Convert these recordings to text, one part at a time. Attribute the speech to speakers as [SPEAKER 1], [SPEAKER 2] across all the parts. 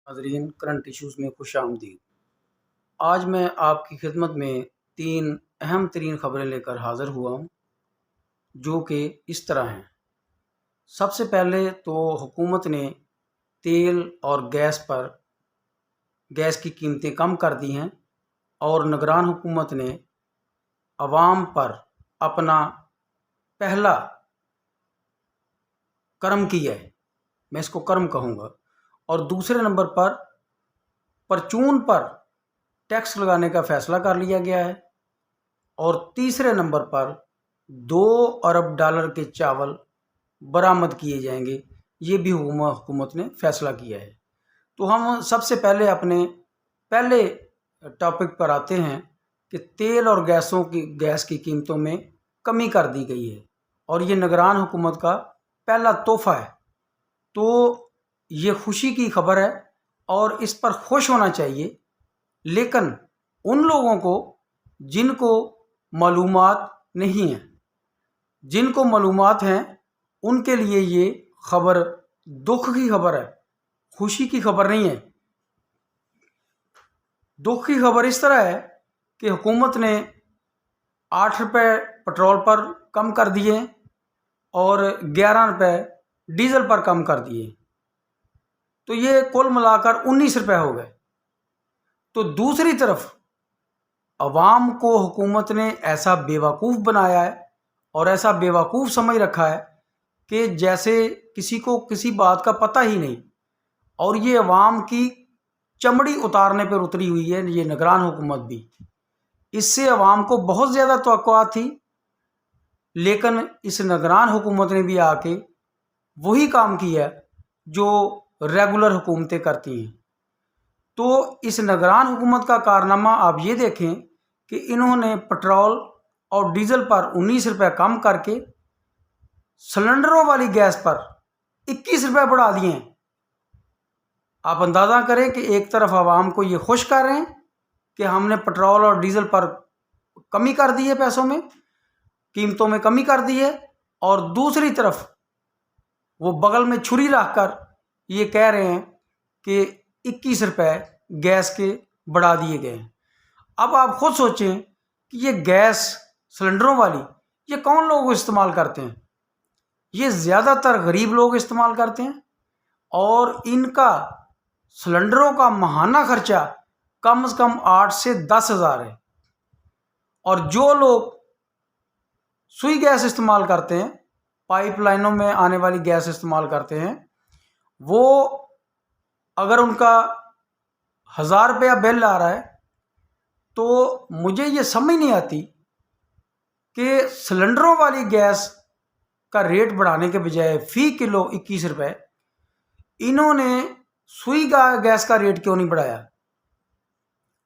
[SPEAKER 1] ناظرین، current issues میں خوش آمدید۔ آج میں آپ کی خدمت میں 3 اہم ترین خبریں لے کر حاضر ہوا ہوں، جو کہ اس طرح ہیں۔ سب سے پہلے تو حکومت نے تیل اور گیس کی قیمتیں کم کر دی ہیں، اور نگران حکومت نے عوام پر اپنا پہلا کرم کیا ہے، میں اس کو کرم کہوں گا۔ اور دوسرے نمبر پر پرچون پر ٹیکس لگانے کا فیصلہ کر لیا گیا ہے، اور تیسرے نمبر پر $2 ارب کے چاول برآمد کیے جائیں گے، یہ بھی حکومت نے فیصلہ کیا ہے۔ تو ہم سب سے پہلے اپنے پہلے ٹاپک پر آتے ہیں کہ تیل اور گیس کی قیمتوں میں کمی کر دی گئی ہے، اور یہ نگران حکومت کا پہلا تحفہ ہے۔ تو یہ خوشی کی خبر ہے اور اس پر خوش ہونا چاہیے، لیکن ان لوگوں کو جن کو معلومات نہیں ہیں، جن کو معلومات ہیں، ان کے لیے یہ خبر دکھ کی خبر ہے، خوشی کی خبر نہیں ہے۔ دکھ کی خبر اس طرح ہے کہ حکومت نے $8 پٹرول پر کم کر دیے اور $11 ڈیزل پر کم کر دیے، تو یہ کل ملا کر $19 ہو گئے۔ تو دوسری طرف عوام کو حکومت نے ایسا بیوقوف بنایا ہے اور ایسا بیوقوف سمجھ رکھا ہے کہ جیسے کسی کو کسی بات کا پتہ ہی نہیں، اور یہ عوام کی چمڑی اتارنے پر اتری ہوئی ہے یہ نگران حکومت بھی۔ اس سے عوام کو بہت زیادہ توقعات تھی، لیکن اس نگران حکومت نے بھی آ کے وہی کام کیا جو ریگولر حکومتیں کرتی ہیں۔ تو اس نگران حکومت کا کارنامہ آپ یہ دیکھیں کہ انہوں نے پٹرول اور ڈیزل پر $19 کم کر کے سلنڈروں والی گیس پر $21 بڑھا دیے ہیں۔ آپ اندازہ کریں کہ ایک طرف عوام کو یہ خوش کر رہے ہیں کہ ہم نے پٹرول اور ڈیزل پر کمی کر دی ہے، پیسوں میں قیمتوں میں کمی کر دی ہے، اور دوسری طرف وہ بغل میں چھری رکھ کر یہ کہہ رہے ہیں کہ $21 گیس کے بڑھا دیے گئے ہیں۔ اب آپ خود سوچیں کہ یہ گیس سلنڈروں والی یہ کون لوگ استعمال کرتے ہیں؟ یہ زیادہ تر غریب لوگ استعمال کرتے ہیں، اور ان کا سلنڈروں کا ماہانہ خرچہ کم از کم 8 سے 10 ہزار ہے۔ اور جو لوگ سوئی گیس استعمال کرتے ہیں، پائپ لائنوں میں آنے والی گیس استعمال کرتے ہیں، وہ اگر ان کا $1000 بل آ رہا ہے تو مجھے یہ سمجھ نہیں آتی کہ سلنڈروں والی گیس کا ریٹ بڑھانے کے بجائے فی کلو $21 انہوں نے سوئی گیس کا ریٹ کیوں نہیں بڑھایا؟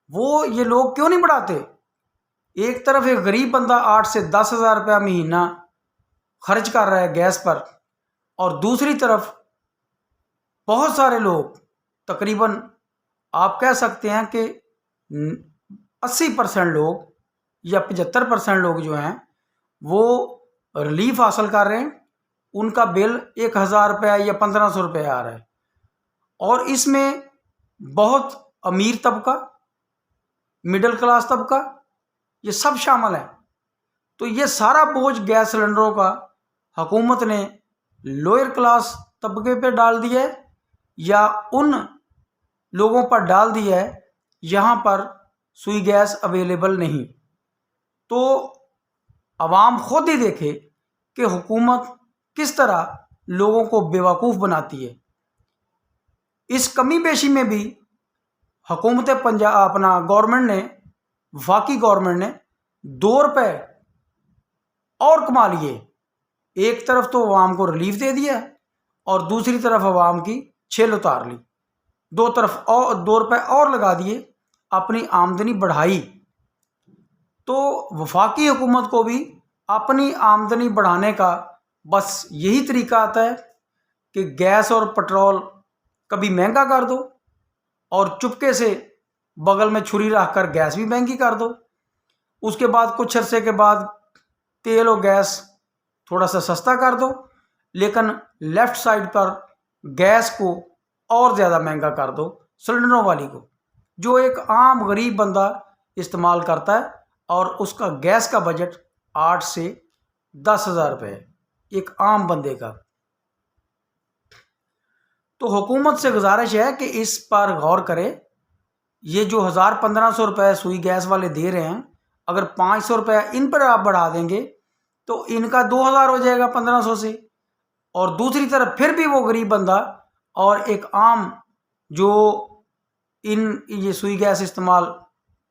[SPEAKER 1] وہ یہ لوگ کیوں نہیں بڑھاتے؟ ایک طرف ایک غریب بندہ 8 سے 10 ہزار روپیہ مہینہ خرچ کر رہا ہے گیس پر، اور دوسری طرف بہت سارے لوگ، تقریباً آپ کہہ سکتے ہیں کہ 80% لوگ یا 75% لوگ جو ہیں وہ ریلیف حاصل کر رہے ہیں، ان کا بل $1000 یا $1500 آ رہا ہے، اور اس میں بہت امیر طبقہ، مڈل کلاس طبقہ، یہ سب شامل ہیں۔ تو یہ سارا بوجھ گیس سلنڈروں کا حکومت نے لوئر کلاس طبقے پہ ڈال دیا ہے، یا ان لوگوں پر ڈال دیا ہے یہاں پر سوئی گیس اویلیبل نہیں۔ تو عوام خود ہی دیکھے کہ حکومت کس طرح لوگوں کو بیوقوف بناتی ہے۔ اس کمی بیشی میں بھی حکومت گورنمنٹ نے، وفاقی گورنمنٹ نے $2 اور کما لیے۔ ایک طرف تو عوام کو ریلیف دے دیا اور دوسری طرف عوام کی چھل اتار لی، دو طرف اور $2 اور لگا دیے، اپنی آمدنی بڑھائی۔ تو وفاقی حکومت کو بھی اپنی آمدنی بڑھانے کا بس یہی طریقہ آتا ہے کہ گیس اور پٹرول کبھی مہنگا کر دو، اور چپکے سے بغل میں چھری رکھ کر گیس بھی مہنگی کر دو۔ اس کے بعد کچھ عرصے کے بعد تیل اور گیس تھوڑا سا سستا کر دو، لیکن لیفٹ سائڈ پر گیس کو اور زیادہ مہنگا کر دو، سلنڈروں والی کو، جو ایک عام غریب بندہ استعمال کرتا ہے، اور اس کا گیس کا بجٹ 8 سے 10,000 روپے ہے، ایک عام بندے کا۔ تو حکومت سے گزارش ہے کہ اس پر غور کرے۔ یہ جو 1,000-1,500 روپے سوئی گیس والے دے رہے ہیں، اگر 500 روپے ان پر آپ بڑھا دیں گے تو ان کا 2,000 ہو جائے گا 1,500 سے، اور دوسری طرف پھر بھی وہ غریب بندہ اور ایک عام جو یہ سوئی گیس استعمال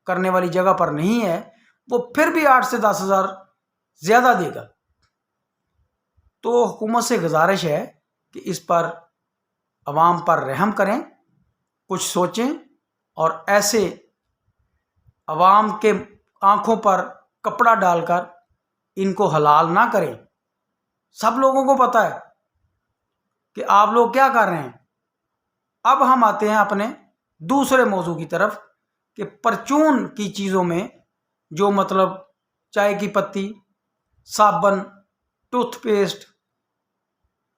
[SPEAKER 1] کرنے والی جگہ پر نہیں ہے، وہ پھر بھی 8 سے 10,000 زیادہ دے گا۔ تو حکومت سے گزارش ہے کہ اس پر عوام پر رحم کریں، کچھ سوچیں، اور ایسے عوام کے آنکھوں پر کپڑا ڈال کر ان کو حلال نہ کریں۔ سب لوگوں کو پتہ ہے کہ آپ لوگ کیا کر رہے ہیں۔ اب ہم آتے ہیں اپنے دوسرے موضوع کی طرف کہ پرچون کی چیزوں میں جو مطلب چائے کی پتی، صابن، ٹوتھ پیسٹ،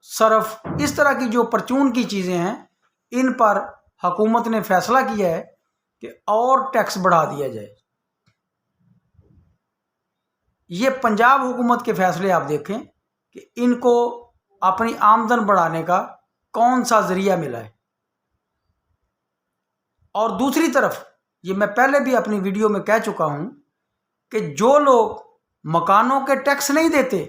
[SPEAKER 1] سرف، اس طرح کی جو پرچون کی چیزیں ہیں، ان پر حکومت نے فیصلہ کیا ہے کہ اور ٹیکس بڑھا دیا جائے۔ یہ پنجاب حکومت کے فیصلے آپ دیکھیں کہ ان کو اپنی آمدن بڑھانے کا کون سا ذریعہ ملا ہے۔ اور دوسری طرف یہ میں پہلے بھی اپنی ویڈیو میں کہہ چکا ہوں کہ جو لوگ مکانوں کے ٹیکس نہیں دیتے،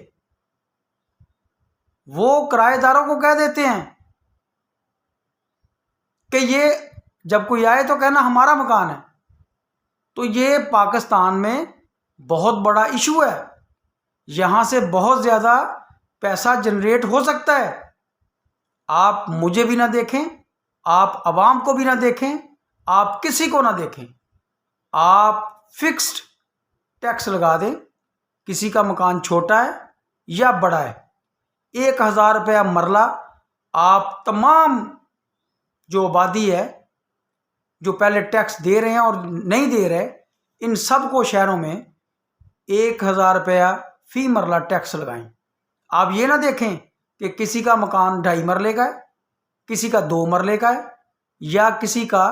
[SPEAKER 1] وہ کرایہ داروں کو کہہ دیتے ہیں کہ یہ جب کوئی آئے تو کہنا ہمارا مکان ہے۔ تو یہ پاکستان میں بہت بڑا ایشو ہے، یہاں سے بہت زیادہ پیسہ جنریٹ ہو سکتا ہے۔ آپ مجھے بھی نہ دیکھیں، آپ عوام کو بھی نہ دیکھیں، آپ کسی کو نہ دیکھیں، آپ فکسڈ ٹیکس لگا دیں۔ کسی کا مکان چھوٹا ہے یا بڑا ہے، 1,000 روپیہ مرلہ آپ تمام جو آبادی ہے، جو پہلے ٹیکس دے رہے ہیں اور نہیں دے رہے، ان سب کو شہروں میں 1,000 روپیہ فی مرلہ ٹیکس لگائیں۔ آپ یہ نہ دیکھیں کہ کسی کا مکان 2.5 مرلے کا ہے، کسی کا 2 مرلے کا ہے، یا کسی کا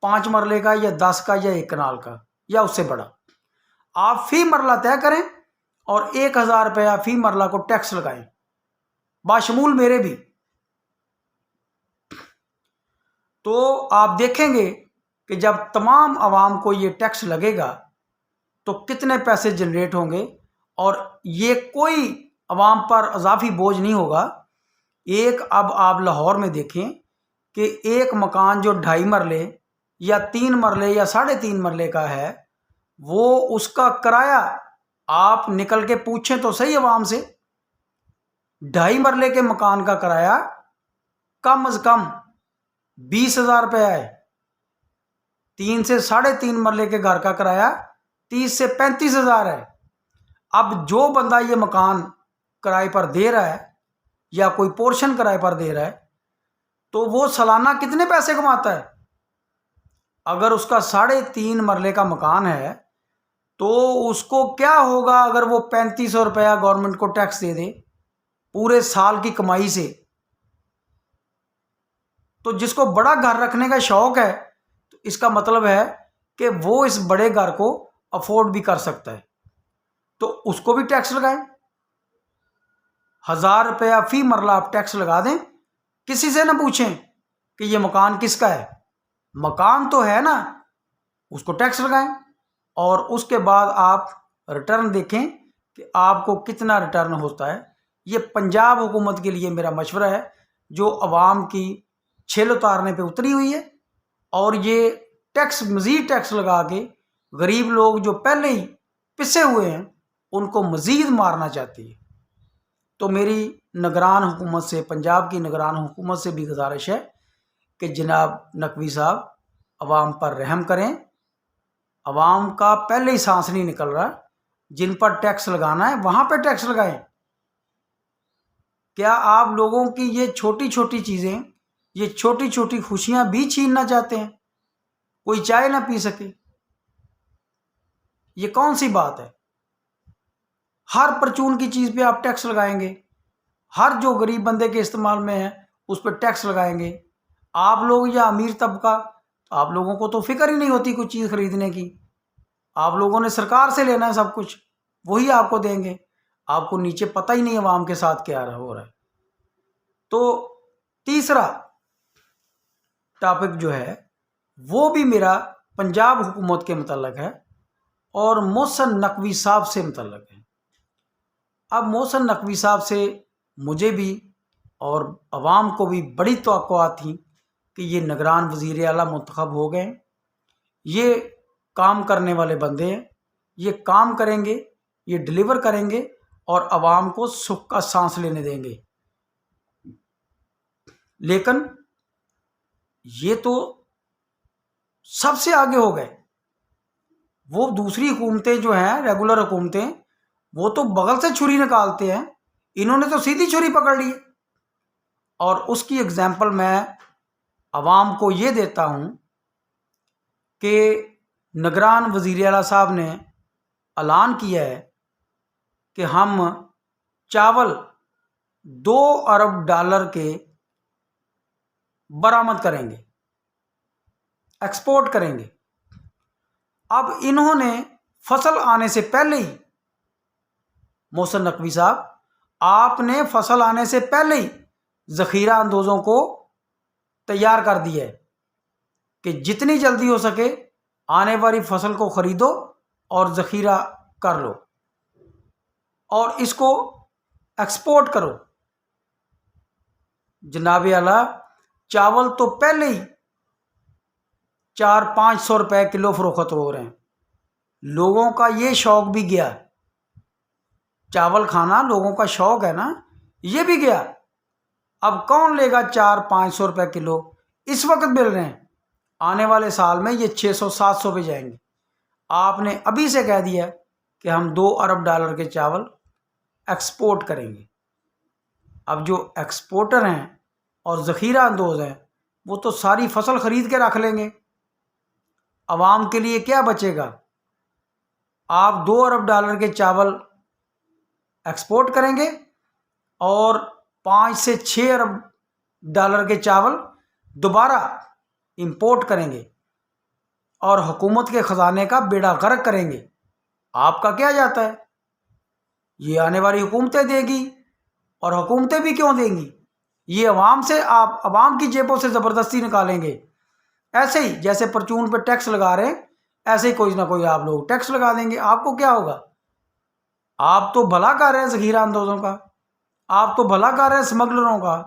[SPEAKER 1] 5 مرلے کا، یا 10 کا، یا 1 کنال کا، یا اس سے بڑا۔ آپ فی مرلہ طے کریں اور 1,000 روپیہ فی مرلہ کو ٹیکس لگائیں، باشمول میرے بھی۔ تو آپ دیکھیں گے کہ جب تمام عوام کو یہ ٹیکس لگے گا تو کتنے پیسے جنریٹ ہوں گے، اور یہ کوئی عوام پر اضافی بوجھ نہیں ہوگا۔ ایک اب آپ لاہور میں دیکھیں کہ ایک مکان جو 2.5 مرلے یا 3 مرلے یا 3.5 مرلے کا ہے، وہ اس کا کرایہ آپ نکل کے پوچھیں تو صحیح عوام سے، 2.5 مرلے کے مکان کا کرایہ کم از کم 20,000 روپیہ ہے۔ 3 سے 3.5 مرلے کے گھر کا کرایہ 30 سے 35,000 ہے۔ اب جو بندہ یہ مکان کرائے پر دے رہا ہے یا کوئی پورشن کرائے پر دے رہا ہے، تو وہ سالانہ کتنے پیسے کماتا ہے؟ اگر اس کا 3.5 مرلے کا مکان ہے تو اس کو کیا ہوگا اگر وہ 3,500 روپیہ گورنمنٹ کو ٹیکس دے دے پورے سال کی کمائی سے؟ تو جس کو بڑا گھر رکھنے کا شوق ہے، تو اس کا مطلب ہے کہ وہ اس بڑے گھر کو افورڈ بھی کر سکتا ہے، تو اس کو بھی ٹیکس لگائیں۔ 1,000 روپیہ فی مرلہ آپ ٹیکس لگا دیں، کسی سے نہ پوچھیں کہ یہ مکان کس کا ہے، مکان تو ہے نا، اس کو ٹیکس لگائیں، اور اس کے بعد آپ ریٹرن دیکھیں کہ آپ کو کتنا ریٹرن ہوتا ہے۔ یہ پنجاب حکومت کے لیے میرا مشورہ ہے، جو عوام کی چھیل اتارنے پہ اتری ہوئی ہے، اور یہ ٹیکس، مزید ٹیکس لگا کے غریب لوگ جو پہلے ہی پسے ہوئے ہیں ان کو مزید مارنا چاہتی ہے۔ تو میری نگران حکومت سے، پنجاب کی نگران حکومت سے بھی گزارش ہے کہ جناب نقوی صاحب عوام پر رحم کریں۔ عوام کا پہلے ہی سانس نہیں نکل رہا، جن پر ٹیکس لگانا ہے وہاں پہ ٹیکس لگائیں۔ کیا آپ لوگوں کی یہ چھوٹی چھوٹی چیزیں، یہ چھوٹی چھوٹی خوشیاں بھی چھیننا چاہتے ہیں؟ کوئی چائے نہ پی سکے، یہ کون سی بات ہے؟ ہر پرچون کی چیز پہ آپ ٹیکس لگائیں گے، ہر جو غریب بندے کے استعمال میں ہے اس پہ ٹیکس لگائیں گے۔ آپ لوگ یا امیر طبقہ آپ لوگوں کو تو فکر ہی نہیں ہوتی کوئی چیز خریدنے کی، آپ لوگوں نے سرکار سے لینا ہے سب کچھ، وہی آپ کو دیں گے، آپ کو نیچے پتہ ہی نہیں عوام کے ساتھ کیا ہو رہا ہے۔ تو تیسرا ٹاپک جو ہے وہ بھی میرا پنجاب حکومت کے متعلق ہے اور محسن نقوی صاحب سے متعلق ہے۔ اب محسن نقوی صاحب سے مجھے بھی اور عوام کو بھی بڑی توقعات تھیں کہ یہ نگران وزیر اعلیٰ منتخب ہو گئے، یہ کام کرنے والے بندے ہیں، یہ کام کریں گے، یہ ڈلیور کریں گے اور عوام کو سکھ کا سانس لینے دیں گے۔ لیکن یہ تو سب سے آگے ہو گئے، وہ دوسری حکومتیں جو ہیں ریگولر حکومتیں وہ تو بغل سے چھری نکالتے ہیں، انہوں نے تو سیدھی چھری پکڑ لی۔ اور اس کی اگزامپل میں عوام کو یہ دیتا ہوں کہ نگران وزیر اعلیٰ صاحب نے اعلان کیا ہے کہ ہم چاول $2 ارب کے برآمد کریں گے، ایکسپورٹ کریں گے۔ اب انہوں نے فصل آنے سے پہلے ہی، محسن نقوی صاحب آپ نے فصل آنے سے پہلے ہی ذخیرہ اندوزوں کو تیار کر دیا ہے کہ جتنی جلدی ہو سکے آنے والی فصل کو خریدو اور ذخیرہ کر لو اور اس کو ایکسپورٹ کرو۔ جناب اعلیٰ چاول تو پہلے ہی 400-500 روپے کلو فروخت ہو رہے ہیں، لوگوں کا یہ شوق بھی گیا، چاول کھانا لوگوں کا شوق ہے نا، یہ بھی گیا۔ اب کون لے گا 400-500 روپے کلو؟ اس وقت مل رہے ہیں، آنے والے سال میں یہ 600-700 پہ جائیں گے۔ آپ نے ابھی سے کہہ دیا کہ ہم $2 ارب کے چاول ایکسپورٹ کریں گے۔ اب جو ایکسپورٹر ہیں اور ذخیرہ اندوز ہیں وہ تو ساری فصل خرید کے رکھ لیں گے، عوام کے لیے کیا بچے گا؟ آپ $2 ارب کے چاول ایکسپورٹ کریں گے اور 5 سے 6 ارب کے چاول دوبارہ امپورٹ کریں گے اور حکومت کے خزانے کا بیڑا غرق کریں گے۔ آپ کا کیا جاتا ہے؟ یہ آنے والی حکومتیں دے گی، اور حکومتیں بھی کیوں دیں گی؟ یہ عوام سے، آپ عوام کی جیبوں سے زبردستی نکالیں گے۔ ایسے ہی جیسے پرچون پہ ٹیکس لگا رہے ہیں ایسے ہی کوئی نہ کوئی آپ لوگ ٹیکس لگا دیں گے۔ آپ کو کیا ہوگا؟ آپ تو بھلا کر رہے ہیں ذخیرہ اندوزوں کا، آپ تو بھلا کر رہے ہیں اسمگلروں کا،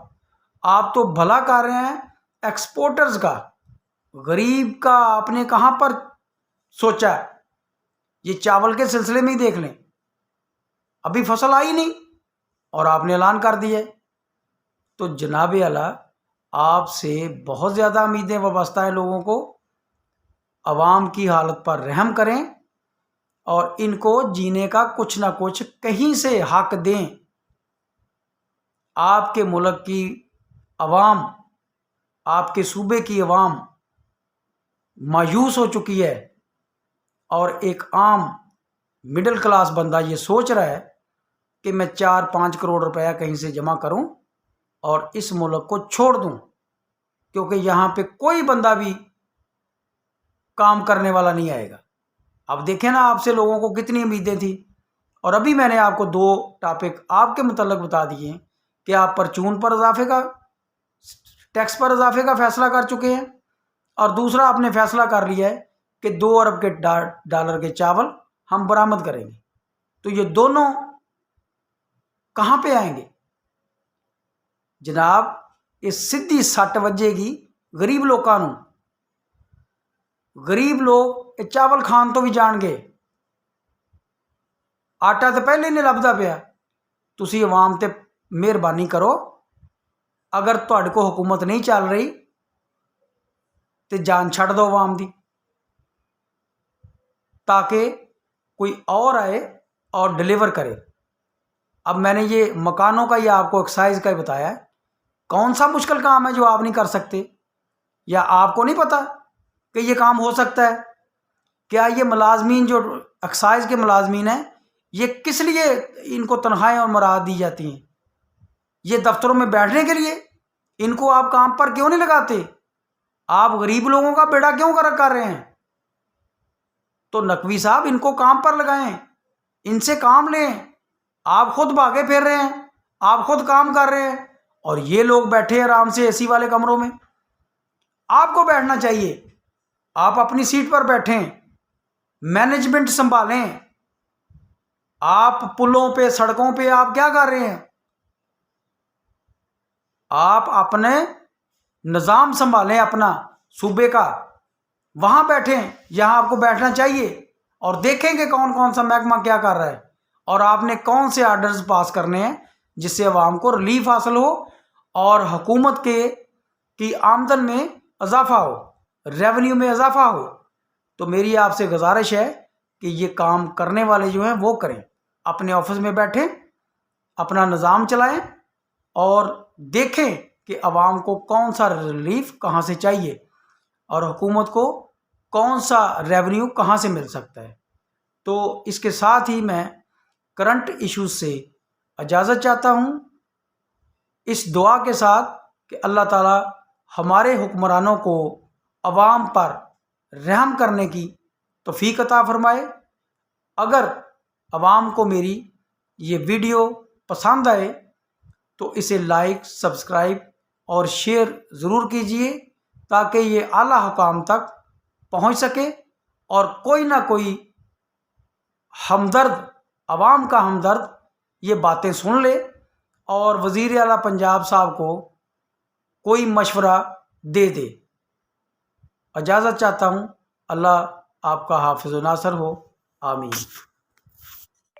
[SPEAKER 1] آپ تو بھلا کر رہے ہیں ایکسپورٹرز کا۔ غریب کا آپ نے کہاں پر سوچا ہے؟ یہ چاول کے سلسلے میں ہی دیکھ لیں، ابھی فصل آئی نہیں اور آپ نے اعلان کر دیا۔ تو جناب اعلیٰ آپ سے بہت زیادہ امیدیں وابستہ ہیں لوگوں کو، عوام کی حالت پر رحم کریں اور ان کو جینے کا کچھ نہ کچھ کہیں سے حق دیں۔ آپ کے ملک کی عوام، آپ کے صوبے کی عوام مایوس ہو چکی ہے اور ایک عام مڈل کلاس بندہ یہ سوچ رہا ہے کہ میں 4-5 کروڑ روپیہ کہیں سے جمع کروں اور اس ملک کو چھوڑ دوں، کیونکہ یہاں پہ کوئی بندہ بھی کام کرنے والا نہیں آئے گا۔ اب دیکھیں نا، آپ سے لوگوں کو کتنی امیدیں تھیں، اور ابھی میں نے آپ کو 2 ٹاپک آپ کے متعلق بتا دیے ہیں کہ آپ پرچون پر اضافے کا، ٹیکس پر اضافے کا فیصلہ کر چکے ہیں، اور دوسرا آپ نے فیصلہ کر لیا ہے کہ $2 ارب کے چاول ہم برآمد کریں گے۔ تو یہ دونوں کہاں پہ آئیں گے؟ جناب یہ سیدھی سٹ وجے گی غریب لوگوں نوں۔ غریب لوگ یہ چاول کھان تو بھی جان گے، آٹا تو پہلے نہیں لبدا پیا۔ تسی عوام تے مہربانی کرو، اگر تہاڈے کو حکومت نہیں چل رہی تو جان چھڑ دو عوام دی، تاکہ کوئی اور آئے اور ڈلیور کرے۔ اب میں نے یہ مکانوں کا یا آپ کو ایکسائز کا ہی بتایا ہے، کون سا مشکل کام ہے جو آپ نہیں کر سکتے؟ یا آپ کو نہیں پتا کہ یہ کام ہو سکتا ہے؟ کیا یہ ملازمین جو ایکسائز کے ملازمین ہیں، یہ کس لیے ان کو تنخواہیں اور مراحت دی جاتی ہیں؟ یہ دفتروں میں بیٹھنے کے لیے؟ ان کو آپ کام پر کیوں نہیں لگاتے؟ آپ غریب لوگوں کا بیڑا کیوں کر رہے ہیں؟ تو نقوی صاحب ان کو کام پر لگائیں، ان سے کام لیں۔ آپ خود بھاگے پھر رہے ہیں، آپ خود کام کر رہے ہیں، اور یہ لوگ بیٹھے آرام سے اے سی والے کمروں میں۔ آپ کو بیٹھنا چاہیے، آپ اپنی سیٹ پر بیٹھیں، مینجمنٹ سنبھالیں۔ آپ پلوں پہ، سڑکوں پہ آپ کیا کر رہے ہیں؟ آپ اپنے نظام سنبھالیں اپنا صوبے کا، وہاں بیٹھیں جہاں آپ کو بیٹھنا چاہیے، اور دیکھیں کہ کون کون سا محکمہ کیا کر رہا ہے، اور آپ نے کون سے آرڈرز پاس کرنے ہیں جس سے عوام کو ریلیف حاصل ہو اور حکومت کی آمدن میں اضافہ ہو، ریونیو میں اضافہ ہو۔ تو میری آپ سے گزارش ہے کہ یہ کام کرنے والے جو ہیں وہ کریں، اپنے آفس میں بیٹھیں، اپنا نظام چلائیں، اور دیکھیں کہ عوام کو کون سا ریلیف کہاں سے چاہیے اور حکومت کو کون سا ریونیو کہاں سے مل سکتا ہے۔ تو اس کے ساتھ ہی میں کرنٹ ایشوز سے اجازت چاہتا ہوں، اس دعا کے ساتھ کہ اللہ تعالی ہمارے حکمرانوں کو عوام پر رحم کرنے کی توفیق عطا فرمائے۔ اگر عوام کو میری یہ ویڈیو پسند آئے تو اسے لائک، سبسکرائب اور شیئر ضرور کیجئے، تاکہ یہ اعلیٰ حکام تک پہنچ سکے اور کوئی نہ کوئی ہمدرد، عوام کا ہمدرد یہ باتیں سن لے اور وزیر اعلیٰ پنجاب صاحب کو کوئی مشورہ دے دے۔ اجازت چاہتا ہوں، اللہ آپ کا حافظ و ناصر ہو، آمین۔